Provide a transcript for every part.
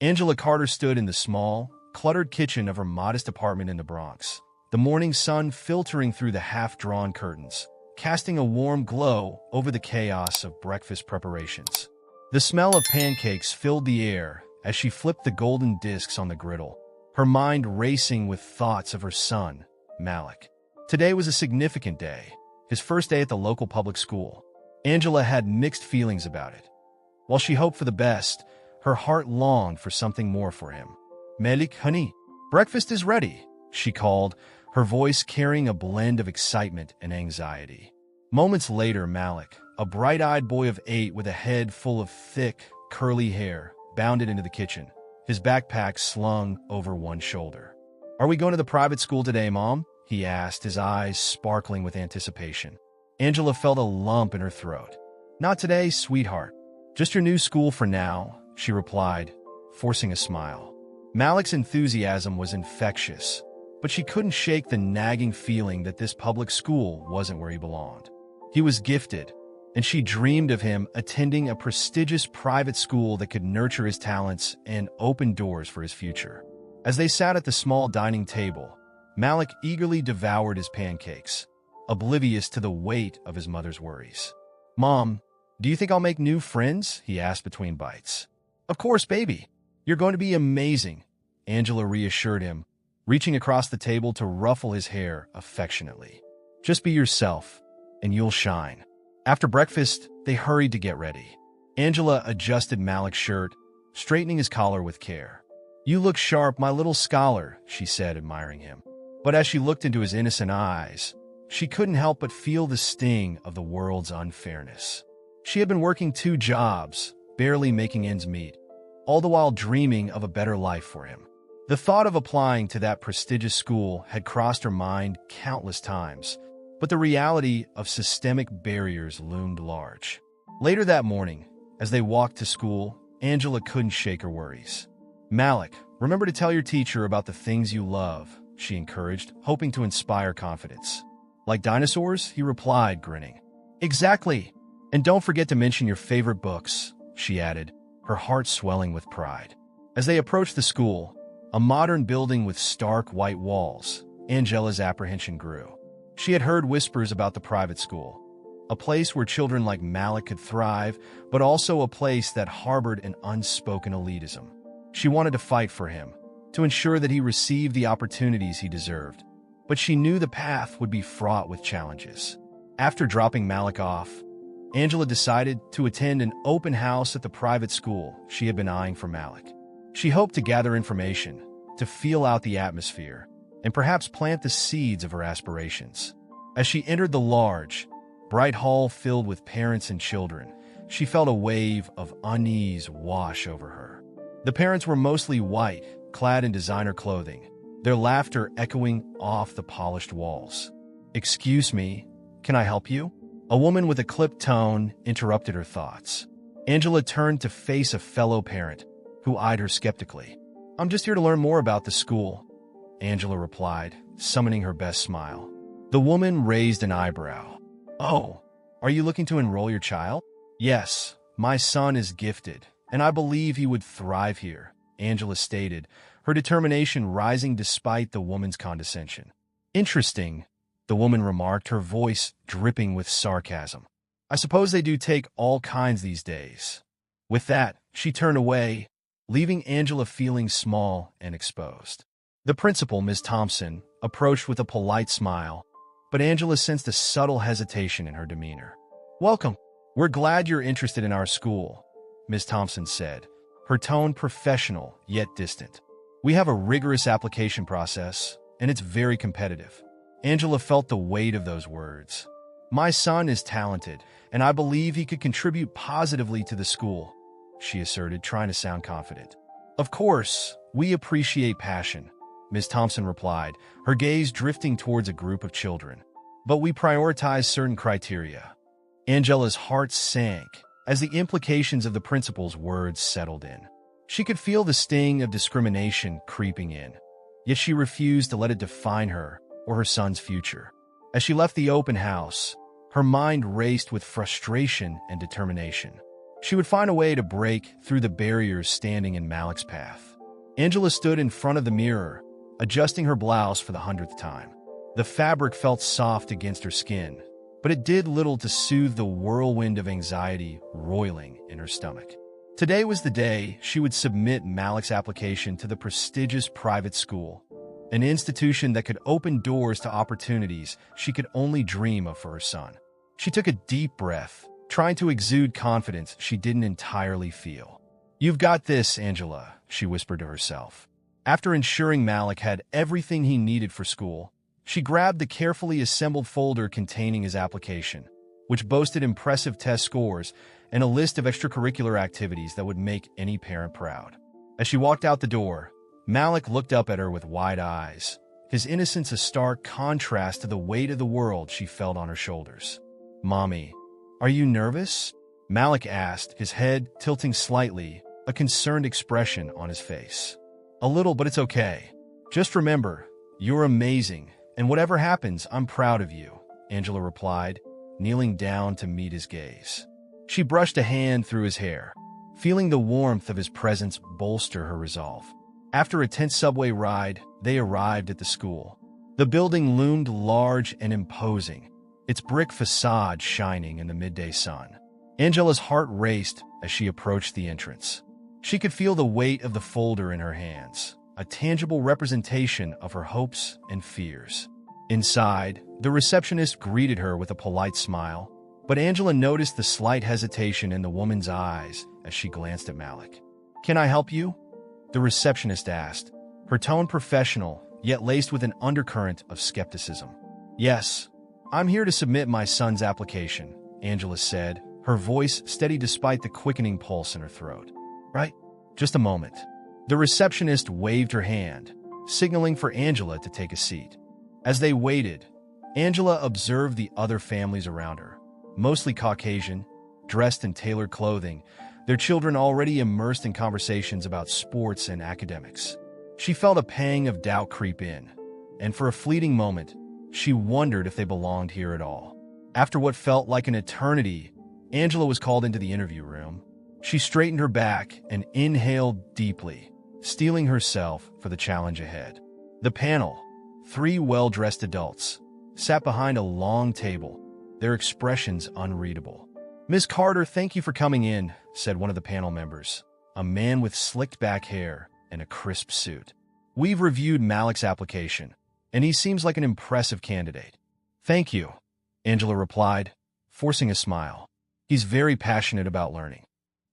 Angela Carter stood in the small, cluttered kitchen of her modest apartment in the Bronx, the morning sun filtering through the half-drawn curtains, casting a warm glow over the chaos of breakfast preparations. The smell of pancakes filled the air as she flipped the golden discs on the griddle, her mind racing with thoughts of her son, Malik. Today was a significant day, his first day at the local public school. Angela had mixed feelings about it. While she hoped for the best, her heart longed for something more for him. "Malik, honey, breakfast is ready," she called, her voice carrying a blend of excitement and anxiety. Moments later, Malik, a bright-eyed boy of 8 with a head full of thick, curly hair, bounded into the kitchen, his backpack slung over one shoulder. "Are we going to the private school today, Mom?" he asked, his eyes sparkling with anticipation. Angela felt a lump in her throat. "Not today, sweetheart. Just your new school for now," she replied, forcing a smile. Malik's enthusiasm was infectious, but she couldn't shake the nagging feeling that this public school wasn't where he belonged. He was gifted, and she dreamed of him attending a prestigious private school that could nurture his talents and open doors for his future. As they sat at the small dining table, Malik eagerly devoured his pancakes, oblivious to the weight of his mother's worries. "Mom, do you think I'll make new friends?" he asked between bites. "Of course, baby. You're going to be amazing," Angela reassured him, reaching across the table to ruffle his hair affectionately. "Just be yourself, and you'll shine." After breakfast, they hurried to get ready. Angela adjusted Malik's shirt, straightening his collar with care. "You look sharp, my little scholar," she said, admiring him. But as she looked into his innocent eyes, she couldn't help but feel the sting of the world's unfairness. She had been working 2 jobs, barely making ends meet, all the while dreaming of a better life for him. The thought of applying to that prestigious school had crossed her mind countless times, but the reality of systemic barriers loomed large. Later that morning, as they walked to school, Angela couldn't shake her worries. "Malik, remember to tell your teacher about the things you love," she encouraged, hoping to inspire confidence. "Like dinosaurs?" he replied, grinning. "Exactly. And don't forget to mention your favorite books," she added, her heart swelling with pride. As they approached the school, a modern building with stark white walls, Angela's apprehension grew. She had heard whispers about the private school, a place where children like Malik could thrive, but also a place that harbored an unspoken elitism. She wanted to fight for him, to ensure that he received the opportunities he deserved, but she knew the path would be fraught with challenges. After dropping Malik off, Angela decided to attend an open house at the private school she had been eyeing for Malik. She hoped to gather information, to feel out the atmosphere, and perhaps plant the seeds of her aspirations. As she entered the large, bright hall filled with parents and children, she felt a wave of unease wash over her. The parents were mostly white, clad in designer clothing, their laughter echoing off the polished walls. "Excuse me, can I help you?" A woman with a clipped tone interrupted her thoughts. Angela turned to face a fellow parent, who eyed her skeptically. "I'm just here to learn more about the school," Angela replied, summoning her best smile. The woman raised an eyebrow. "Oh, are you looking to enroll your child?" "Yes, my son is gifted, and I believe he would thrive here," Angela stated, her determination rising despite the woman's condescension. "Interesting," the woman remarked, her voice dripping with sarcasm. "I suppose they do take all kinds these days." With that, she turned away, leaving Angela feeling small and exposed. The principal, Ms. Thompson, approached with a polite smile, but Angela sensed a subtle hesitation in her demeanor. "Welcome. We're glad you're interested in our school," Ms. Thompson said, her tone professional yet distant. "We have a rigorous application process, and it's very competitive." Angela felt the weight of those words. "My son is talented, and I believe he could contribute positively to the school," she asserted, trying to sound confident. "Of course, we appreciate passion," Ms. Thompson replied, her gaze drifting towards a group of children. "But we prioritize certain criteria." Angela's heart sank as the implications of the principal's words settled in. She could feel the sting of discrimination creeping in, yet she refused to let it define her or her son's future. As she left the open house, her mind raced with frustration and determination. She would find a way to break through the barriers standing in Malik's path. Angela stood in front of the mirror, adjusting her blouse for the 100th time. The fabric felt soft against her skin, but it did little to soothe the whirlwind of anxiety roiling in her stomach. Today was the day she would submit Malik's application to the prestigious private school, an institution that could open doors to opportunities she could only dream of for her son. She took a deep breath, trying to exude confidence she didn't entirely feel. "You've got this, Angela," she whispered to herself. After ensuring Malik had everything he needed for school, she grabbed the carefully assembled folder containing his application, which boasted impressive test scores and a list of extracurricular activities that would make any parent proud. As she walked out the door, Malik looked up at her with wide eyes, his innocence a stark contrast to the weight of the world she felt on her shoulders. "Mommy, are you nervous?" Malik asked, his head tilting slightly, a concerned expression on his face. "A little, but it's okay. Just remember, you're amazing, and whatever happens, I'm proud of you," Angela replied, kneeling down to meet his gaze. She brushed a hand through his hair, feeling the warmth of his presence bolster her resolve. After a tense subway ride, they arrived at the school. The building loomed large and imposing, its brick facade shining in the midday sun. Angela's heart raced as she approached the entrance. She could feel the weight of the folder in her hands, a tangible representation of her hopes and fears. Inside, the receptionist greeted her with a polite smile, but Angela noticed the slight hesitation in the woman's eyes as she glanced at Malik. "Can I help you?" the receptionist asked, her tone professional, yet laced with an undercurrent of skepticism. "Yes, I'm here to submit my son's application," Angela said, her voice steady despite the quickening pulse in her throat. "Right? Just a moment." The receptionist waved her hand, signaling for Angela to take a seat. As they waited, Angela observed the other families around her, mostly Caucasian, dressed in tailored clothing, their children already immersed in conversations about sports and academics. She felt a pang of doubt creep in, and for a fleeting moment, she wondered if they belonged here at all. After what felt like an eternity, Angela was called into the interview room. She straightened her back and inhaled deeply, steeling herself for the challenge ahead. The panel, 3 well-dressed adults, sat behind a long table, their expressions unreadable. "Ms. Carter, thank you for coming in," said one of the panel members, a man with slicked back hair and a crisp suit. "We've reviewed Malik's application, and he seems like an impressive candidate." "Thank you," Angela replied, forcing a smile. "He's very passionate about learning."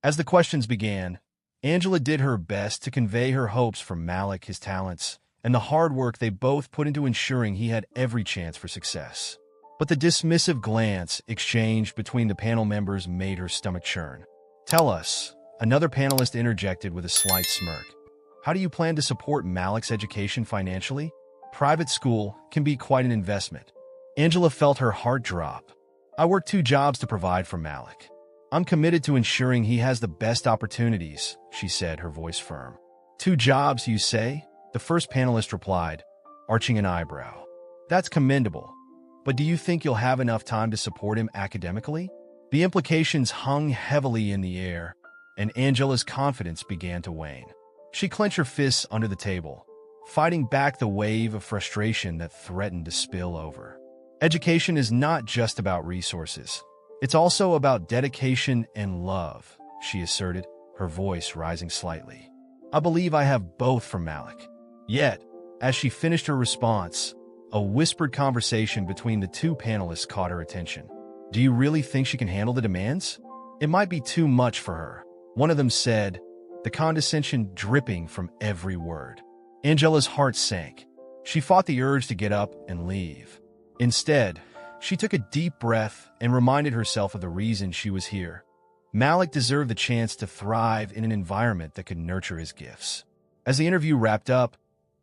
As the questions began, Angela did her best to convey her hopes for Malik, his talents, and the hard work they both put into ensuring he had every chance for success. But the dismissive glance exchanged between the panel members made her stomach churn. "Tell us," another panelist interjected with a slight smirk. "How do you plan to support Malik's education financially? Private school can be quite an investment." Angela felt her heart drop. "I work 2 jobs to provide for Malik. I'm committed to ensuring he has the best opportunities," she said, her voice firm. "2 jobs, you say?" the first panelist replied, arching an eyebrow. "That's commendable. But do you think you'll have enough time to support him academically?" The implications hung heavily in the air, and Angela's confidence began to wane. She clenched her fists under the table, fighting back the wave of frustration that threatened to spill over. Education is not just about resources. It's also about dedication and love, she asserted, her voice rising slightly. "I believe I have both from Malik." Yet, as she finished her response, a whispered conversation between the 2 panelists caught her attention. "Do you really think she can handle the demands? It might be too much for her," one of them said, the condescension dripping from every word. Angela's heart sank. She fought the urge to get up and leave. Instead, she took a deep breath and reminded herself of the reason she was here. Malik deserved the chance to thrive in an environment that could nurture his gifts. As the interview wrapped up,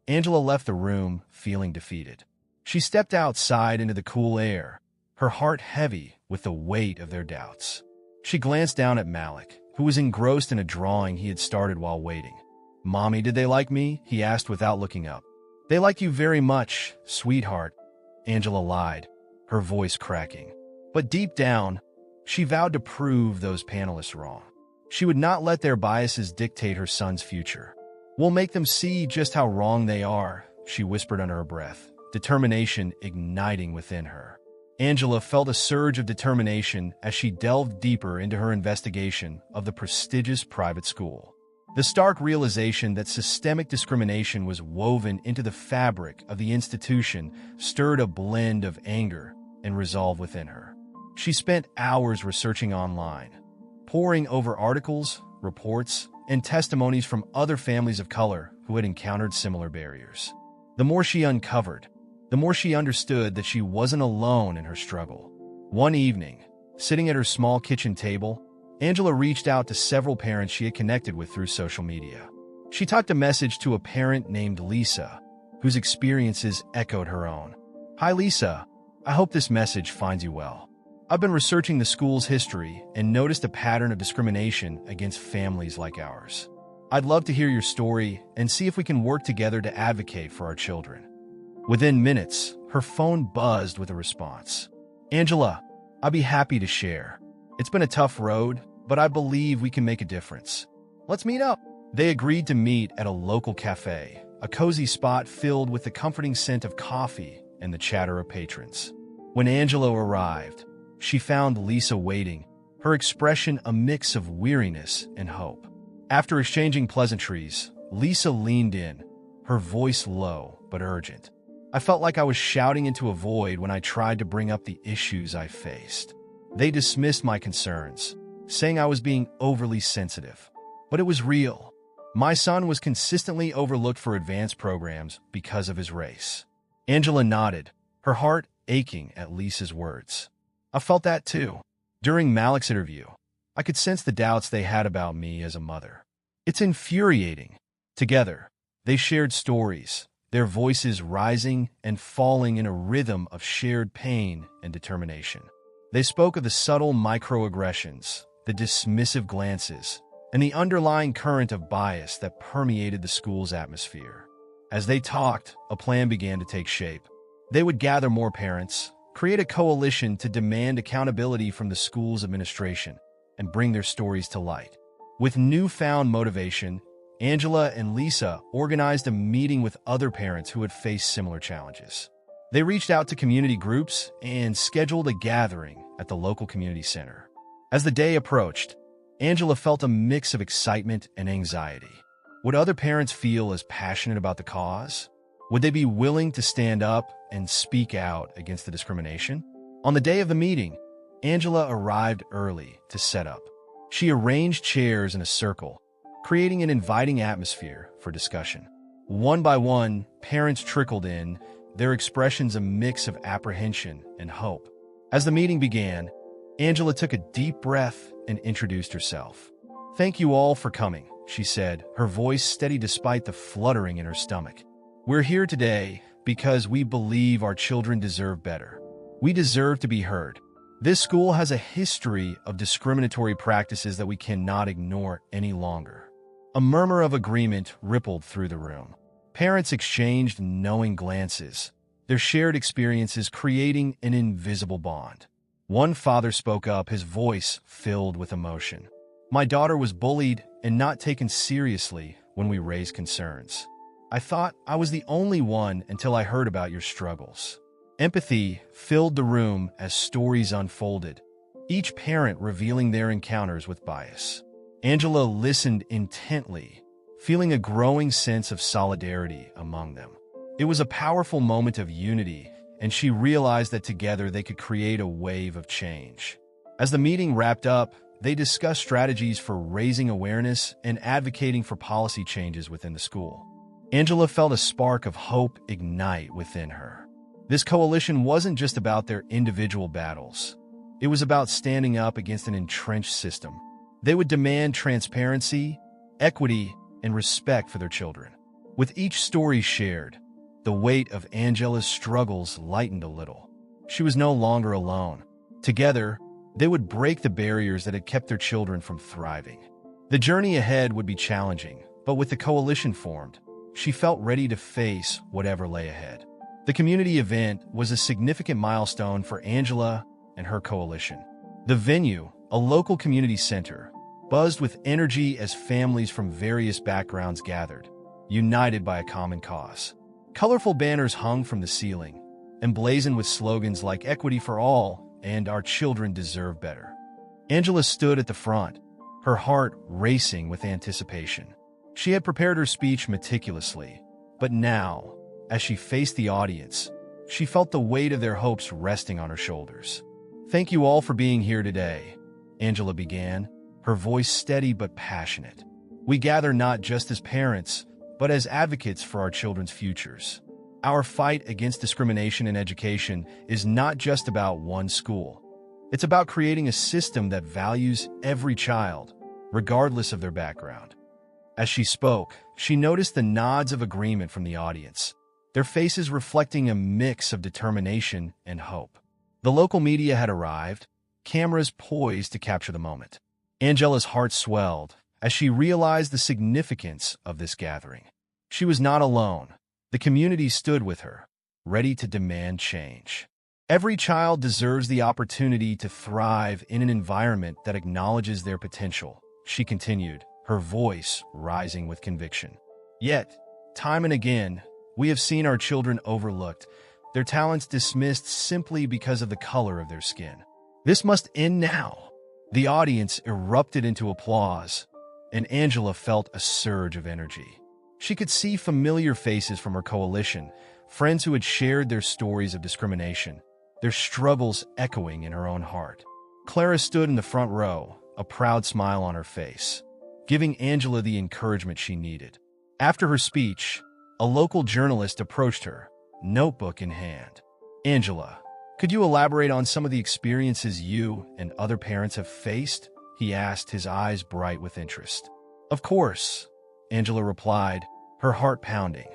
Angela left the room feeling defeated. She stepped outside into the cool air, her heart heavy with the weight of their doubts. She glanced down at Malik, who was engrossed in a drawing he had started while waiting. "Mommy, did they like me?" he asked without looking up. "They like you very much, sweetheart," Angela lied, her voice cracking. But deep down, she vowed to prove those panelists wrong. She would not let their biases dictate her son's future. "We'll make them see just how wrong they are," she whispered under her breath, determination igniting within her. Angela felt a surge of determination as she delved deeper into her investigation of the prestigious private school. The stark realization that systemic discrimination was woven into the fabric of the institution stirred a blend of anger and resolve within her. She spent hours researching online, poring over articles, reports, and testimonies from other families of color who had encountered similar barriers. The more she uncovered, the more she understood that she wasn't alone in her struggle. One evening, sitting at her small kitchen table, Angela reached out to several parents she had connected with through social media. She typed a message to a parent named Lisa, whose experiences echoed her own. "Hi Lisa, I hope this message finds you well. I've been researching the school's history and noticed a pattern of discrimination against families like ours. I'd love to hear your story and see if we can work together to advocate for our children." Within minutes, her phone buzzed with a response. "Angela, I'd be happy to share. It's been a tough road, but I believe we can make a difference. Let's meet up." They agreed to meet at a local cafe, a cozy spot filled with the comforting scent of coffee and the chatter of patrons. When Angela arrived, she found Lisa waiting, her expression a mix of weariness and hope. After exchanging pleasantries, Lisa leaned in, her voice low but urgent. "I felt like I was shouting into a void when I tried to bring up the issues I faced. They dismissed my concerns, saying I was being overly sensitive. But it was real. My son was consistently overlooked for advanced programs because of his race." Angela nodded, her heart aching at Lisa's words. "I felt that too. During Malik's interview, I could sense the doubts they had about me as a mother. It's infuriating." Together, they shared stories, their voices rising and falling in a rhythm of shared pain and determination. They spoke of the subtle microaggressions, the dismissive glances, and the underlying current of bias that permeated the school's atmosphere. As they talked, a plan began to take shape. They would gather more parents, create a coalition to demand accountability from the school's administration, and bring their stories to light. With newfound motivation, Angela and Lisa organized a meeting with other parents who had faced similar challenges. They reached out to community groups and scheduled a gathering at the local community center. As the day approached, Angela felt a mix of excitement and anxiety. Would other parents feel as passionate about the cause? Would they be willing to stand up and speak out against the discrimination? On the day of the meeting, Angela arrived early to set up. She arranged chairs in a circle, creating an inviting atmosphere for discussion. One by one, parents trickled in, their expressions a mix of apprehension and hope. As the meeting began, Angela took a deep breath and introduced herself. "Thank you all for coming," she said, her voice steady despite the fluttering in her stomach. "We're here today because we believe our children deserve better. We deserve to be heard. This school has a history of discriminatory practices that we cannot ignore any longer." A murmur of agreement rippled through the room. Parents exchanged knowing glances, their shared experiences creating an invisible bond. One father spoke up, his voice filled with emotion. "My daughter was bullied and not taken seriously when we raised concerns. I thought I was the only one until I heard about your struggles." Empathy filled the room as stories unfolded, each parent revealing their encounters with bias. Angela listened intently, feeling a growing sense of solidarity among them. It was a powerful moment of unity, and she realized that together they could create a wave of change. As the meeting wrapped up, they discussed strategies for raising awareness and advocating for policy changes within the school. Angela felt a spark of hope ignite within her. This coalition wasn't just about their individual battles. It was about standing up against an entrenched system. They would demand transparency, equity, and respect for their children. With each story shared, the weight of Angela's struggles lightened a little. She was no longer alone. Together, they would break the barriers that had kept their children from thriving. The journey ahead would be challenging, but with the coalition formed, she felt ready to face whatever lay ahead. The community event was a significant milestone for Angela and her coalition. The venue, a local community center, buzzed with energy as families from various backgrounds gathered, united by a common cause. Colorful banners hung from the ceiling, emblazoned with slogans like "Equity for All" and "Our children deserve better." Angela stood at the front, her heart racing with anticipation. She had prepared her speech meticulously, but now, as she faced the audience, she felt the weight of their hopes resting on her shoulders. "Thank you all for being here today," Angela began, her voice steady but passionate. "We gather not just as parents, but as advocates for our children's futures. Our fight against discrimination in education is not just about one school. It's about creating a system that values every child, regardless of their background." As she spoke, she noticed the nods of agreement from the audience, their faces reflecting a mix of determination and hope. The local media had arrived, cameras poised to capture the moment. Angela's heart swelled as she realized the significance of this gathering. She was not alone. The community stood with her, ready to demand change. Every child deserves the opportunity to thrive in an environment that acknowledges their potential, she continued, her voice rising with conviction. Yet, time and again, we have seen our children overlooked, their talents dismissed simply because of the color of their skin. This must end now. The audience erupted into applause, and Angela felt a surge of energy. She could see familiar faces from her coalition, friends who had shared their stories of discrimination, their struggles echoing in her own heart. Clara stood in the front row, a proud smile on her face, giving Angela the encouragement she needed. After her speech, a local journalist approached her, notebook in hand. "Angela, could you elaborate on some of the experiences you and other parents have faced?" he asked, his eyes bright with interest. "Of course," Angela replied, her heart pounding.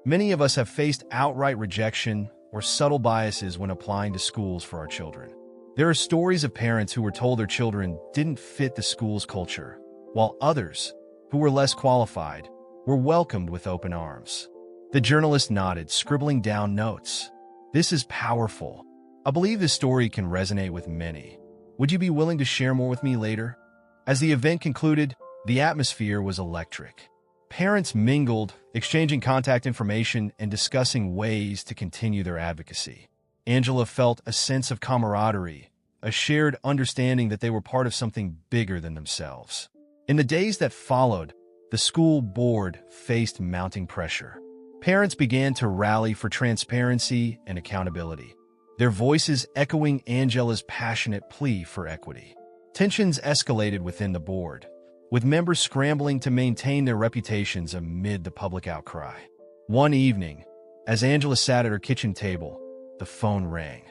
"Many of us have faced outright rejection or subtle biases when applying to schools for our children. There are stories of parents who were told their children didn't fit the school's culture, while others, who were less qualified, were welcomed with open arms." The journalist nodded, scribbling down notes. "This is powerful. I believe this story can resonate with many. Would you be willing to share more with me later?" As the event concluded, the atmosphere was electric. Parents mingled, exchanging contact information and discussing ways to continue their advocacy. Angela felt a sense of camaraderie, a shared understanding that they were part of something bigger than themselves. In the days that followed, the school board faced mounting pressure. Parents began to rally for transparency and accountability, their voices echoing Angela's passionate plea for equity. Tensions escalated within the board, with members scrambling to maintain their reputations amid the public outcry. One evening, as Angela sat at her kitchen table, the phone rang.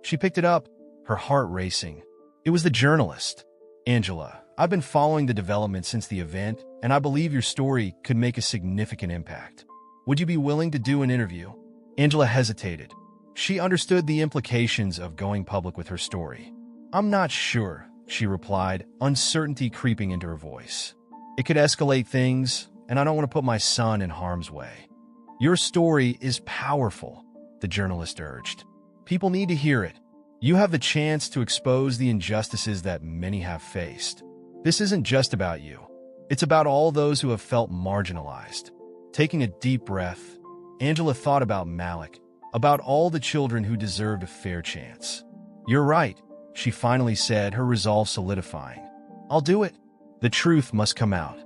She picked it up, her heart racing. It was the journalist. "Angela, I've been following the development since the event, and I believe your story could make a significant impact. Would you be willing to do an interview?" Angela hesitated. She understood the implications of going public with her story. "I'm not sure," she replied, uncertainty creeping into her voice. "It could escalate things, and I don't want to put my son in harm's way." "Your story is powerful," the journalist urged. "People need to hear it. You have the chance to expose the injustices that many have faced. This isn't just about you. It's about all those who have felt marginalized." Taking a deep breath, Angela thought about Malik, about all the children who deserved a fair chance. "You're right," she finally said, her resolve solidifying. "I'll do it. The truth must come out."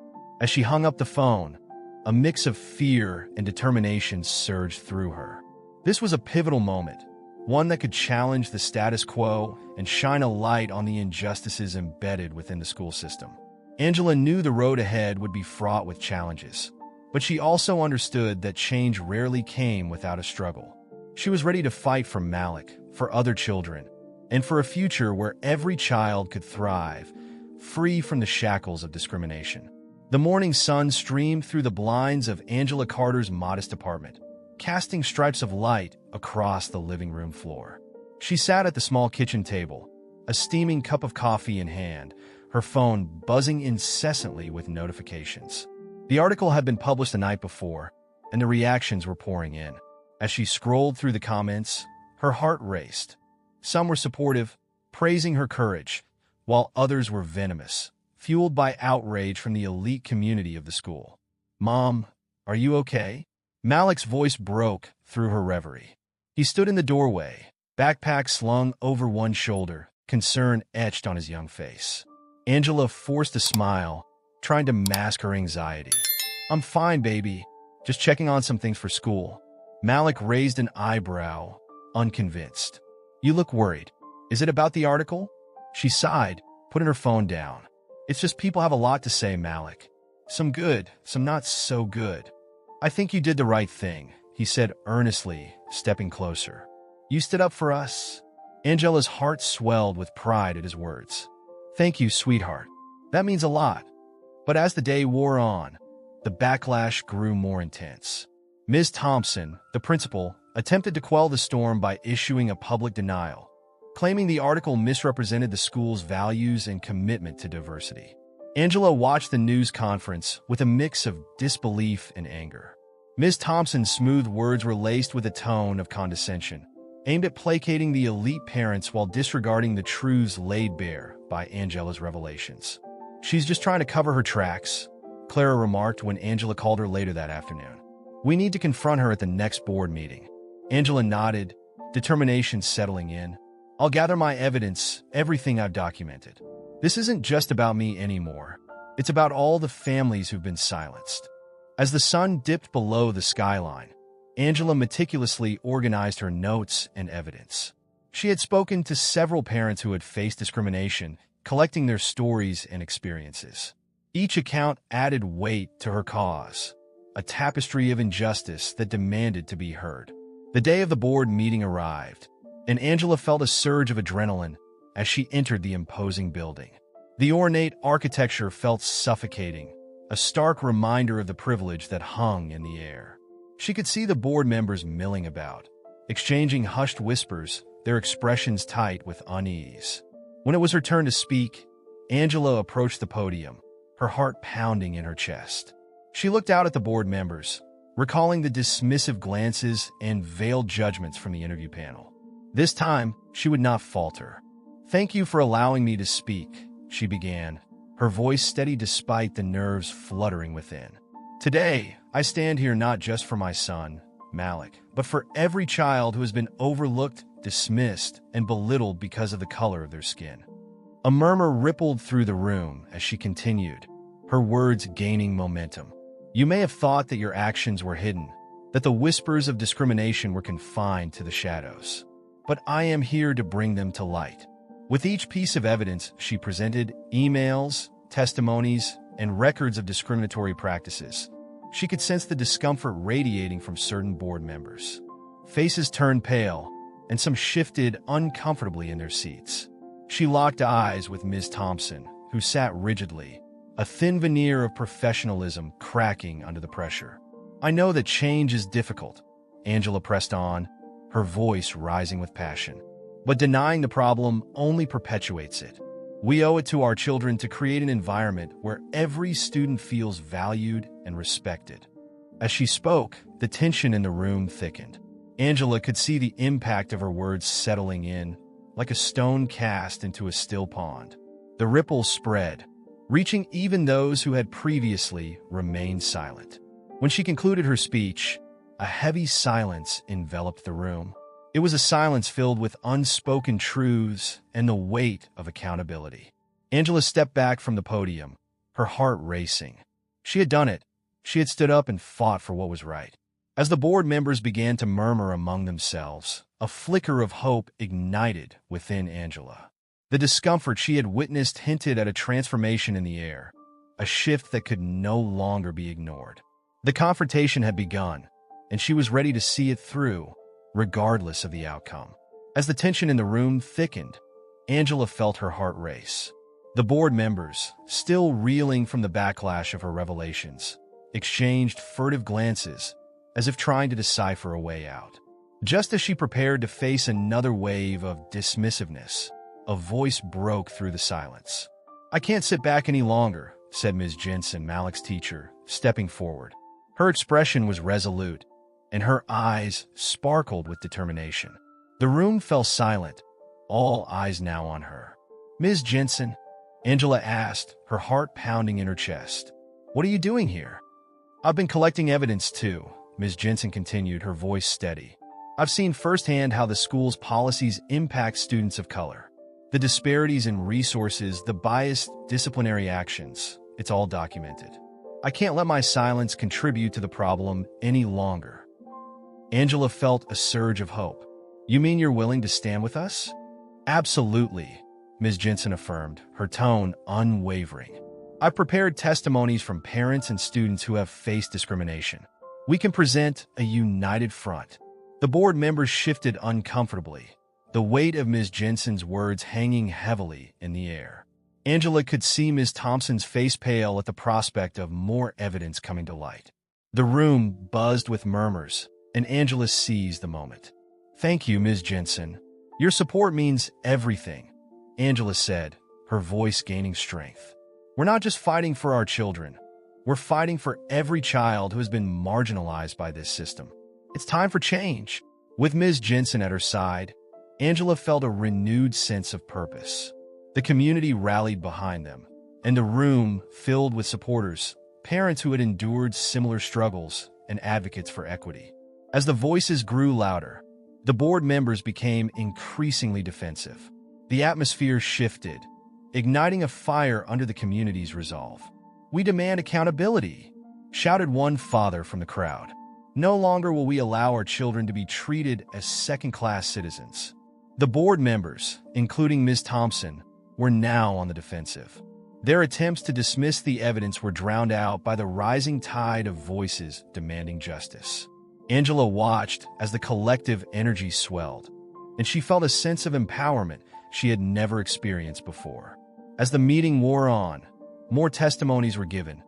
As she hung up the phone, a mix of fear and determination surged through her. This was a pivotal moment, one that could challenge the status quo and shine a light on the injustices embedded within the school system. Angela knew the road ahead would be fraught with challenges, but she also understood that change rarely came without a struggle. She was ready to fight for Malik, for other children, and for a future where every child could thrive, free from the shackles of discrimination. The morning sun streamed through the blinds of Angela Carter's modest apartment, casting stripes of light across the living room floor. She sat at the small kitchen table, a steaming cup of coffee in hand, her phone buzzing incessantly with notifications. The article had been published the night before, and the reactions were pouring in. As she scrolled through the comments, her heart raced. Some were supportive, praising her courage, while others were venomous, fueled by outrage from the elite community of the school. "Mom, are you okay?" Malik's voice broke through her reverie. He stood in the doorway, backpack slung over one shoulder, concern etched on his young face. Angela forced a smile, trying to mask her anxiety. "I'm fine, baby. Just checking on some things for school." Malik raised an eyebrow, unconvinced. "You look worried. Is it about the article?" She sighed, putting her phone down. "It's just people have a lot to say, Malik. Some good, some not so good." "I think you did the right thing," he said earnestly, stepping closer. "You stood up for us." Angela's heart swelled with pride at his words. "Thank you, sweetheart. That means a lot." But as the day wore on, the backlash grew more intense. Ms. Thompson, the principal, attempted to quell the storm by issuing a public denial, claiming the article misrepresented the school's values and commitment to diversity. Angela watched the news conference with a mix of disbelief and anger. Ms. Thompson's smooth words were laced with a tone of condescension, aimed at placating the elite parents while disregarding the truths laid bare by Angela's revelations. "She's just trying to cover her tracks," Clara remarked when Angela called her later that afternoon. "We need to confront her at the next board meeting." Angela nodded, determination settling in. "I'll gather my evidence, everything I've documented. This isn't just about me anymore. It's about all the families who've been silenced." As the sun dipped below the skyline, Angela meticulously organized her notes and evidence. She had spoken to several parents who had faced discrimination, collecting their stories and experiences. Each account added weight to her cause, a tapestry of injustice that demanded to be heard. The day of the board meeting arrived, and Angela felt a surge of adrenaline as she entered the imposing building. The ornate architecture felt suffocating, a stark reminder of the privilege that hung in the air. She could see the board members milling about, exchanging hushed whispers, their expressions tight with unease. When it was her turn to speak, Angela approached the podium, her heart pounding in her chest. She looked out at the board members, recalling the dismissive glances and veiled judgments from the interview panel. This time, she would not falter. "Thank you for allowing me to speak," she began, her voice steady despite the nerves fluttering within. "Today, I stand here not just for my son, Malik, but for every child who has been overlooked, dismissed, and belittled because of the color of their skin." A murmur rippled through the room as she continued, her words gaining momentum. "You may have thought that your actions were hidden, that the whispers of discrimination were confined to the shadows. But I am here to bring them to light." With each piece of evidence she presented, emails, testimonies, and records of discriminatory practices, she could sense the discomfort radiating from certain board members. Faces turned pale, and some shifted uncomfortably in their seats. She locked eyes with Ms. Thompson, who sat rigidly, a thin veneer of professionalism cracking under the pressure. "I know that change is difficult," Angela pressed on, her voice rising with passion. "But denying the problem only perpetuates it. We owe it to our children to create an environment where every student feels valued and respected." As she spoke, the tension in the room thickened. Angela could see the impact of her words settling in, like a stone cast into a still pond. The ripples spread, reaching even those who had previously remained silent. When she concluded her speech, a heavy silence enveloped the room. It was a silence filled with unspoken truths and the weight of accountability. Angela stepped back from the podium, her heart racing. She had done it. She had stood up and fought for what was right. As the board members began to murmur among themselves, a flicker of hope ignited within Angela. The discomfort she had witnessed hinted at a transformation in the air, a shift that could no longer be ignored. The confrontation had begun, and she was ready to see it through, regardless of the outcome. As the tension in the room thickened, Angela felt her heart race. The board members, still reeling from the backlash of her revelations, exchanged furtive glances, as if trying to decipher a way out. Just as she prepared to face another wave of dismissiveness, a voice broke through the silence. "I can't sit back any longer," said Ms. Jensen, Malik's teacher, stepping forward. Her expression was resolute, and her eyes sparkled with determination. The room fell silent, all eyes now on her. "Ms. Jensen," Angela asked, her heart pounding in her chest. What are you doing here? I've been collecting evidence too, Ms. Jensen continued, her voice steady. I've seen firsthand how the school's policies impact students of color. The disparities in resources, the biased disciplinary actions, it's all documented. I can't let my silence contribute to the problem any longer. Angela felt a surge of hope. You mean you're willing to stand with us? Absolutely, Ms. Jensen affirmed, her tone unwavering. I've prepared testimonies from parents and students who have faced discrimination. We can present a united front. The board members shifted uncomfortably, the weight of Ms. Jensen's words hanging heavily in the air. Angela could see Ms. Thompson's face pale at the prospect of more evidence coming to light. The room buzzed with murmurs, and Angela seized the moment. Thank you, Ms. Jensen. Your support means everything, Angela said, her voice gaining strength. We're not just fighting for our children. We're fighting for every child who has been marginalized by this system. It's time for change. With Ms. Jensen at her side, Angela felt a renewed sense of purpose. The community rallied behind them, and the room filled with supporters, parents who had endured similar struggles, and advocates for equity. As the voices grew louder, the board members became increasingly defensive. The atmosphere shifted, igniting a fire under the community's resolve. We demand accountability, shouted one father from the crowd. No longer will we allow our children to be treated as second-class citizens. The board members, including Ms. Thompson, were now on the defensive. Their attempts to dismiss the evidence were drowned out by the rising tide of voices demanding justice. Angela watched as the collective energy swelled, and she felt a sense of empowerment she had never experienced before. As the meeting wore on, more testimonies were given,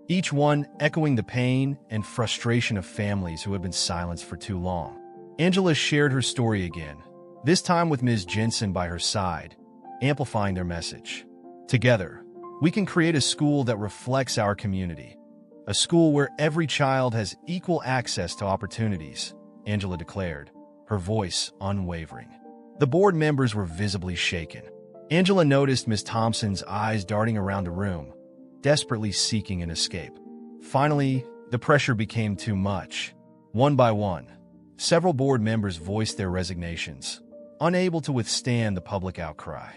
each one echoing the pain and frustration of families who had been silenced for too long. Angela shared her story again, this time with Ms. Jensen by her side, amplifying their message. Together, we can create a school that reflects our community, a school where every child has equal access to opportunities, Angela declared, her voice unwavering. The board members were visibly shaken. Angela noticed Ms. Thompson's eyes darting around the room, desperately seeking an escape. Finally, the pressure became too much. One by one, several board members voiced their resignations, unable to withstand the public outcry.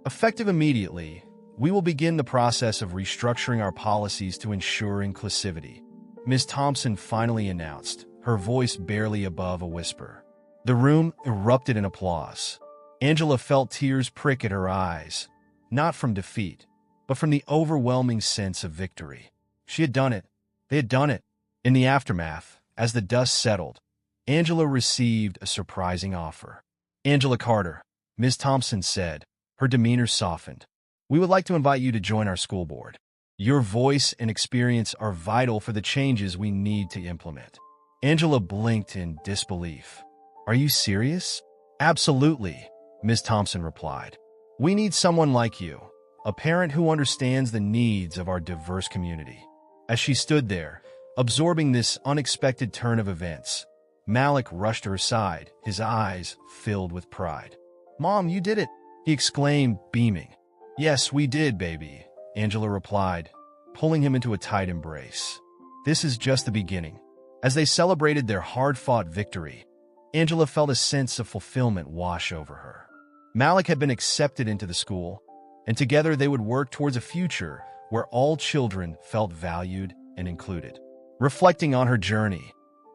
Effective immediately, we will begin the process of restructuring our policies to ensure inclusivity, Ms. Thompson finally announced, her voice barely above a whisper. The room erupted in applause. Angela felt tears prick at her eyes, not from defeat, but from the overwhelming sense of victory. She had done it. They had done it. In the aftermath, as the dust settled, Angela received a surprising offer. Angela Carter, Ms. Thompson said, her demeanor softened. We would like to invite you to join our school board. Your voice and experience are vital for the changes we need to implement. Angela blinked in disbelief. Are you serious? Absolutely, Ms. Thompson replied. We need someone like you, a parent who understands the needs of our diverse community. As she stood there, absorbing this unexpected turn of events, Malik rushed to her side, his eyes filled with pride. Mom, you did it, he exclaimed, beaming. Yes, we did, baby, Angela replied, pulling him into a tight embrace. This is just the beginning. As they celebrated their hard-fought victory, Angela felt a sense of fulfillment wash over her. Malik had been accepted into the school, and together they would work towards a future where all children felt valued and included. Reflecting on her journey,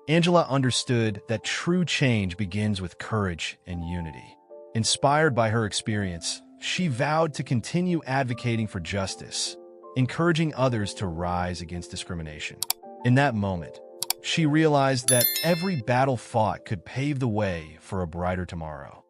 Angela understood that true change begins with courage and unity. Inspired by her experience, she vowed to continue advocating for justice, encouraging others to rise against discrimination. In that moment, she realized that every battle fought could pave the way for a brighter tomorrow.